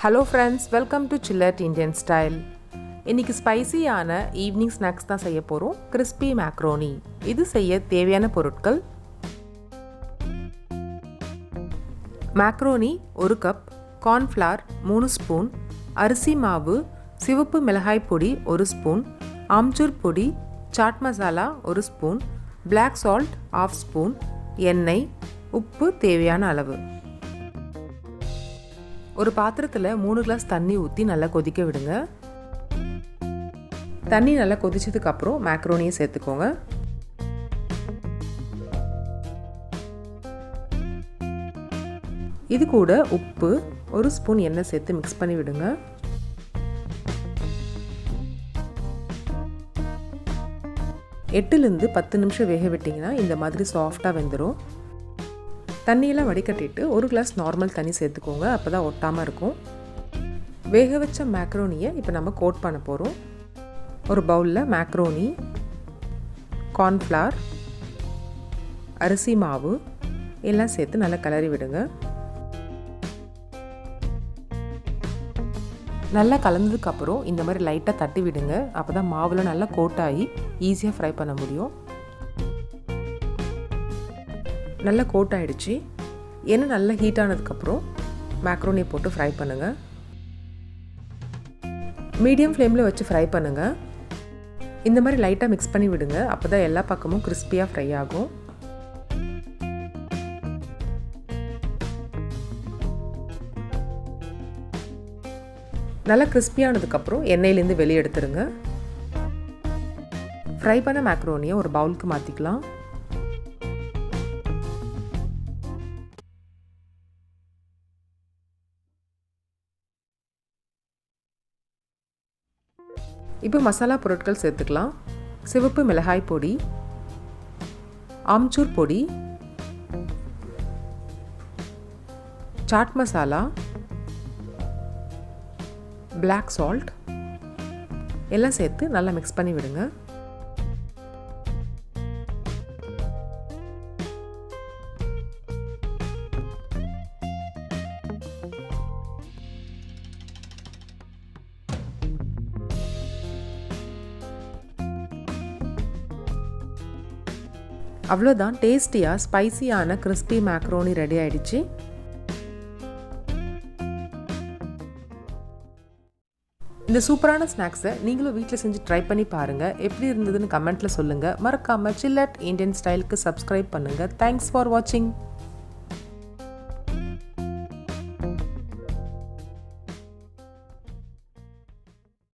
Hello friends, welcome to ChillatIndianstyle. இன்னைக்கு ஸ்பைசியான evening snacks தான் செய்ய போறோம். Crispy Macaroni. இது செய்ய தேவையான பொருட்கள்: macaroni 1 cup, corn flour 3 spoon, அரிசி மாவு, சிவப்பு மிளகாய் பொடி 1 ஸ்பூன், ஆம்ச்சூர் பொடி, chaat masala 1 spoon, black salt 1/2 spoon, எண்ணெய், உப்பு தேவையான அளவு. ஒரு பாத்திரத்தில் 3 கிளாஸ் தண்ணி ஊற்றி நல்லா கொதிக்க விடுங்க. தண்ணி நல்லா கொதிச்சதுக்கு அப்புறம் மேக்ரோனியை சேர்த்துக்கோங்க. இது கூட உப்பு, 1 ஸ்பூன் எண்ணெய் சேர்த்து மிக்ஸ் பண்ணி விடுங்க. எட்டுலேருந்து 10 நிமிஷம் வேக விட்டிங்கன்னா இந்த மாதிரி சாஃப்டாக வெந்துடும். தண்ணியெல்லாம் வடிகட்டிட்டு 1 கிளாஸ் நார்மல் தண்ணி சேர்த்துக்கோங்க, அப்போ தான் ஒட்டாமல் இருக்கும். வேக வச்ச மேக்ரோனியை இப்போ நம்ம கோட் பண்ண போகிறோம். ஒரு பவுலில் மேக்ரோனி, கார்ன்ஃப்ளவர், அரிசி மாவு எல்லாம் சேர்த்து நல்லா கிளறி விடுங்க. நல்லா கலந்ததுக்கப்புறம் இந்த மாதிரி லைட்டாக தட்டி விடுங்க, அப்போ தான் மாவில் நல்லா கோட்டாகி ஈஸியாக ஃப்ரை பண்ண முடியும். நல்லா கோட் ஆகிடுச்சு. எண்ணெய் நல்லா ஹீட் ஆனதுக்கப்புறம் மேக்ரோனியை போட்டு ஃப்ரை பண்ணுங்கள். மீடியம் ஃப்ளேமில் வச்சு ஃப்ரை பண்ணுங்கள். இந்த மாதிரி லைட்டாக மிக்ஸ் பண்ணி விடுங்க, அப்போ தான் எல்லா பக்கமும் கிறிஸ்பியாக ஃப்ரை ஆகும். நல்லா கிறிஸ்பியானதுக்கப்புறம் எண்ணெயிலேருந்து வெளியே எடுத்துருங்க. ஃப்ரை பண்ண மேக்ரோனியை ஒரு பவுலுக்கு மாற்றிக்கலாம். இப்போ மசாலா பொருட்கள் சேர்த்துக்கலாம். சிவப்பு மிளகாய் பொடி, ஆம்ச்சூர் பொடி, சாட் மசாலா, black salt எல்லாம் சேர்த்து நல்லா மிக்ஸ் பண்ணி விடுங்க. அவ்வளோதான், டேஸ்டியாக ஸ்பைசியான கிறிஸ்பி மேக்ரோனி ரெடி ஆயிடுச்சு. இந்த சூப்பரான ஸ்நாக்ஸை நீங்களும் வீட்டில் செஞ்சு ட்ரை பண்ணி பாருங்கள். எப்படி இருந்ததுன்னு கமெண்ட்டில் சொல்லுங்கள். மறக்காமல் சில்லட் இண்டியன் ஸ்டைலுக்கு சப்ஸ்கிரைப் பண்ணுங்கள். தேங்க்ஸ் ஃபார் வாட்சிங்.